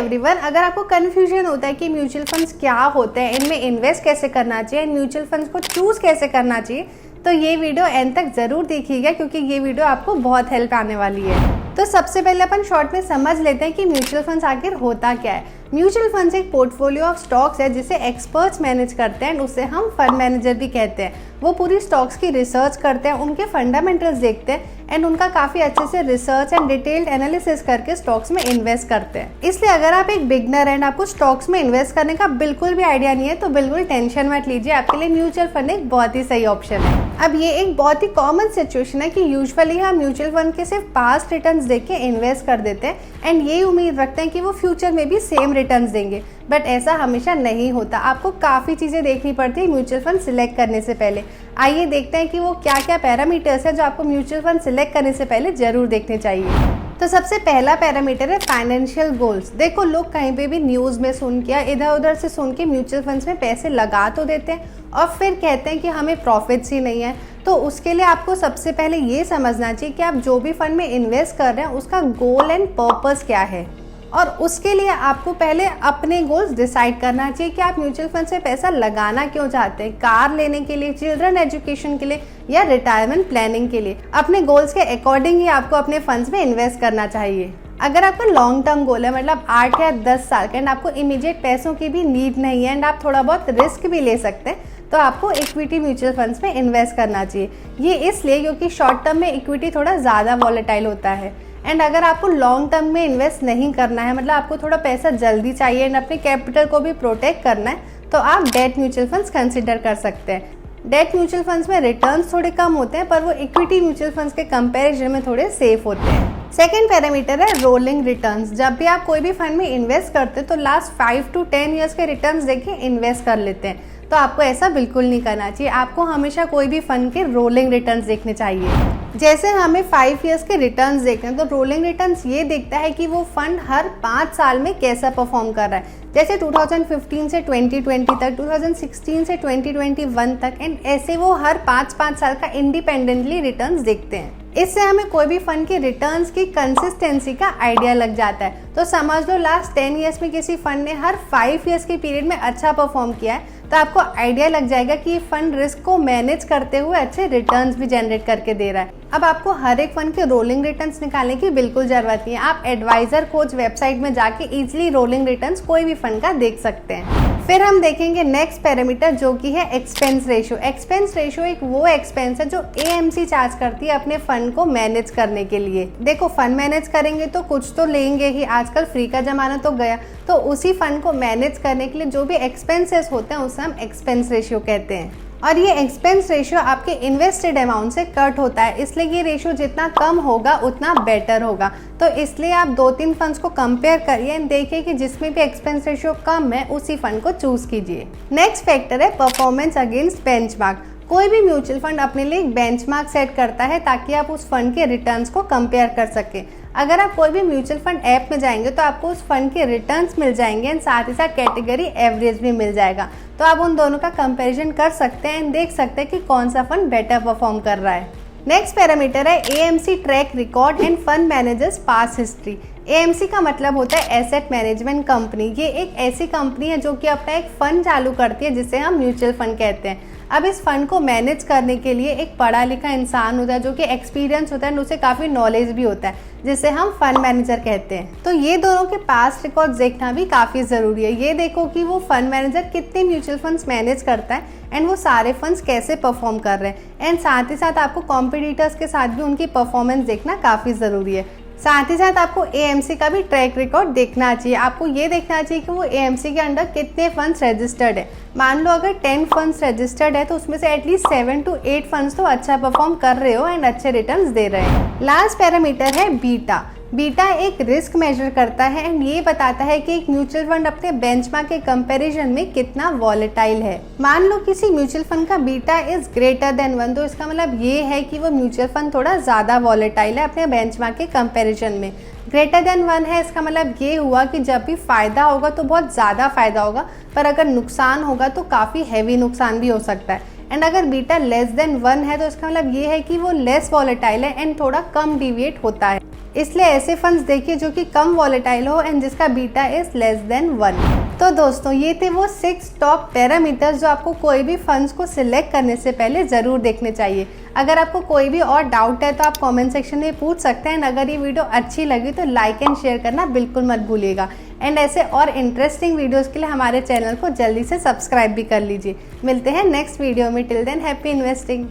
Everyone, अगर आपको confusion होता है कि म्यूचुअल फंड्स क्या होते हैं, इनमें इन्वेस्ट कैसे करना चाहिए, म्यूचुअल फंड्स को चूज कैसे करना चाहिए, तो ये वीडियो एंड तक जरूर देखिएगा क्योंकि ये वीडियो आपको बहुत हेल्प आने वाली है। तो सबसे पहले अपन शॉर्ट में समझ लेते हैं कि म्यूचुअल फंड्स आखिर होता क्या है। म्यूचुअल फंड्स एक पोर्टफोलियो ऑफ स्टॉक्स है जिसे एक्सपर्ट्स मैनेज करते हैं, उसे हम फंड मैनेजर भी कहते हैं। वो पूरी स्टॉक्स की रिसर्च करते हैं, उनके फंडामेंटल्स देखते हैं एंड उनका काफ़ी अच्छे से रिसर्च एंड डिटेल्ड एनालिसिस करके स्टॉक्स में इन्वेस्ट करते हैं। इसलिए अगर आप एक बिगनर एंड आपको स्टॉक्स में इन्वेस्ट करने का बिल्कुल भी आइडिया नहीं है तो बिल्कुल टेंशन मत लीजिए, आपके लिए म्यूचुअल फंड एक बहुत ही सही ऑप्शन है। अब ये एक बहुत ही कॉमन सिचुएशन है कि यूजुअली हम म्यूचुअल फंड के सिर्फ पास्ट रिटर्न्स देख के इन्वेस्ट कर देते हैं एंड ये उम्मीद रखते हैं कि वो फ्यूचर में भी सेम रिटर्न्स देंगे, बट ऐसा हमेशा नहीं होता। आपको काफ़ी चीज़ें देखनी पड़ती है म्यूचुअल फंड सिलेक्ट करने से पहले। आइए देखते हैं कि वो क्या क्या पैरामीटर्स है जो आपको म्यूचुअल फंड सिलेक्ट करने से पहले जरूर देखने चाहिए। तो सबसे पहला पैरामीटर है फाइनेंशियल गोल्स। देखो, लोग कहीं पे भी न्यूज़ में सुन के या इधर उधर से सुन के म्यूचुअल फंड्स में पैसे लगा तो देते हैं और फिर कहते हैं कि हमें प्रॉफिट्स ही नहीं है। तो उसके लिए आपको सबसे पहले ये समझना चाहिए कि आप जो भी फंड में इन्वेस्ट कर रहे हैं उसका गोल एंड पर्पस क्या है, और उसके लिए आपको पहले अपने गोल्स डिसाइड करना चाहिए कि आप म्यूचुअल फंड से पैसा लगाना क्यों चाहते हैं। कार लेने के लिए, चिल्ड्रन एजुकेशन के लिए या रिटायरमेंट प्लानिंग के लिए। अपने गोल्स के अकॉर्डिंग ही आपको अपने फंड्स में इन्वेस्ट करना चाहिए। अगर आपका लॉन्ग टर्म गोल है, मतलब 8 या 10 साल का, एंड आपको इमीडिएट पैसों की भी नीड नहीं है एंड आप थोड़ा बहुत रिस्क भी ले सकते हैं, तो आपको इक्विटी म्यूचुअल फंड्स में इन्वेस्ट करना चाहिए। ये इसलिए क्योंकि शॉर्ट टर्म में इक्विटी थोड़ा ज़्यादा वॉलेटाइल होता है एंड अगर आपको लॉन्ग टर्म में इन्वेस्ट नहीं करना है, मतलब आपको थोड़ा पैसा जल्दी चाहिए एंड अपने कैपिटल को भी प्रोटेक्ट करना है, तो आप डेट म्यूचुअल फंड्स कंसिडर कर सकते हैं। डेट म्यूचुअल फंड्स में रिटर्न्स थोड़े कम होते हैं पर वो इक्विटी म्यूचुअल फंड्स के कंपैरिजन में थोड़े सेफ होते हैं। सेकेंड पैरामीटर है रोलिंग रिटर्न्स। जब भी आप कोई भी फंड में इन्वेस्ट करते हैं तो लास्ट 5 to 10 ईयर्स के रिटर्न्स देख के इन्वेस्ट कर लेते हैं, तो आपको ऐसा बिल्कुल नहीं करना चाहिए। आपको हमेशा कोई भी फंड के रोलिंग रिटर्न्स देखने चाहिए। जैसे हमें 5 ईयर्स के रिटर्न्स देखने हैं तो रोलिंग रिटर्न्स ये देखता है कि वो फंड हर 5 साल में कैसा परफॉर्म कर रहा है। जैसे 2015 से 2020 तक, 2016 से 2021 तक, एंड ऐसे वो हर 5-5 साल का इंडिपेंडेंटली रिटर्न्स देखते हैं। इससे हमें कोई भी फंड के रिटर्न्स की कंसिस्टेंसी का आइडिया लग जाता है। तो समझ लो लास्ट 10 ईयर्स में किसी फंड ने हर 5 ईयर्स के पीरियड में अच्छा परफॉर्म किया है, तो आपको आइडिया लग जाएगा कि ये फंड रिस्क को मैनेज करते हुए अच्छे रिटर्न्स भी जनरेट करके दे रहा है। अब आपको हर एक फंड के रोलिंग रिटर्न्स निकालने की बिल्कुल जरूरत नहीं है। आप एडवाइजर कोच वेबसाइट में जाके इजीली रोलिंग रिटर्न्स कोई भी फंड का देख सकते हैं। फिर हम देखेंगे नेक्स्ट पैरामीटर जो कि है एक्सपेंस रेशियो। एक्सपेंस रेशियो एक वो एक्सपेंस है जो एएमसी चार्ज करती है अपने फंड को मैनेज करने के लिए। देखो, फंड मैनेज करेंगे तो कुछ तो लेंगे ही, आजकल फ्री का जमाना तो गया, तो उसी फंड को मैनेज करने के लिए जो भी एक्सपेंसेस होते हैं उसे हम एक्सपेंस रेशियो कहते हैं। और ये एक्सपेंस रेशियो आपके इन्वेस्टेड अमाउंट से कट होता है, इसलिए ये रेशियो जितना कम होगा उतना बेटर होगा। तो इसलिए आप 2-3 फंड्स को कंपेयर करिए एंड देखिए कि जिसमें भी एक्सपेंस रेशियो कम है उसी फंड को चूज कीजिए। नेक्स्ट फैक्टर है परफॉर्मेंस अगेंस्ट बेंचमार्क। कोई भी म्यूचुअल फंड अपने लिए एक बेंचमार्क सेट करता है ताकि आप उस फंड के रिटर्न्स को कंपेयर कर सकें। अगर आप कोई भी म्यूचुअल फंड ऐप में जाएंगे तो आपको उस फंड के रिटर्न्स मिल जाएंगे एंड साथ ही साथ कैटेगरी एवरेज भी मिल जाएगा, तो आप उन दोनों का कंपैरिजन कर सकते हैं एंड देख सकते हैं कि कौन सा फंड बेटर परफॉर्म कर रहा है। नेक्स्ट पैरामीटर है AMC track record end fund managers पास हिस्ट्री। एएमसी का मतलब होता है एसेट मैनेजमेंट कंपनी। ये एक ऐसी कंपनी है जो कि अपना एक फंड चालू करती है जिसे हम म्यूचुअल फंड कहते हैं। अब इस फंड को मैनेज करने के लिए एक पढ़ा लिखा इंसान होता है जो कि एक्सपीरियंस होता है, उसे काफ़ी नॉलेज भी होता है, जिसे हम फंड मैनेजर कहते हैं। तो ये दोनों के पास्ट रिकॉर्ड्स देखना भी काफ़ी ज़रूरी है। ये देखो कि वो फंड मैनेजर कितने म्यूचुअल फंड्स मैनेज करता है एंड वो सारे फंड्स कैसे परफॉर्म कर रहे हैं, एंड साथ ही साथ आपको कॉम्पिटिटर्स के साथ भी उनकी परफॉर्मेंस देखना काफ़ी ज़रूरी है। साथ ही साथ आपको एएमसी का भी ट्रैक रिकॉर्ड देखना चाहिए। आपको ये देखना चाहिए कि वो एएमसी के अंडर कितने फंड्स रजिस्टर्ड है। मान लो अगर 10 फंड्स रजिस्टर्ड है तो उसमें से एटलीस्ट 7 to 8 फंड्स तो अच्छा परफॉर्म कर रहे हो एंड अच्छे रिटर्न्स दे रहे हैं। लास्ट पैरामीटर है बीटा। बीटा एक रिस्क मेजर करता है एंड ये बताता है कि एक म्यूचुअल फंड अपने बेंचमार्क के कंपैरिजन में कितना वॉलेटाइल है। मान लो किसी म्यूचुअल फंड का बीटा इज ग्रेटर देन 1, तो इसका मतलब ये है कि वो म्यूचुअल फंड थोड़ा ज़्यादा वॉलेटाइल है अपने बेंचमार्क के कंपैरिजन में। ग्रेटर देन 1 है, इसका मतलब ये हुआ कि जब भी फायदा होगा तो बहुत ज़्यादा फायदा होगा, पर अगर नुकसान होगा तो काफ़ी हैवी नुकसान भी हो सकता है। एंड अगर बीटा लेस देन 1 है तो इसका मतलब ये है कि वो लेस वॉलेटाइल है एंड थोड़ा कम डिविएट होता है। इसलिए ऐसे फंड्स देखिए जो कि कम वॉलेटाइल हो एंड जिसका बीटा इज लेस देन 1। तो दोस्तों ये थे वो 6 टॉप पैरामीटर्स जो आपको कोई भी फंड्स को सिलेक्ट करने से पहले ज़रूर देखने चाहिए। अगर आपको कोई भी और डाउट है तो आप कमेंट सेक्शन में पूछ सकते हैं। अगर ये वीडियो अच्छी लगी तो लाइक एंड शेयर करना बिल्कुल मत भूलिएगा। एंड ऐसे और इंटरेस्टिंग वीडियोस के लिए हमारे चैनल को जल्दी से सब्सक्राइब भी कर लीजिए। मिलते हैं नेक्स्ट वीडियो में। Till than happy investing.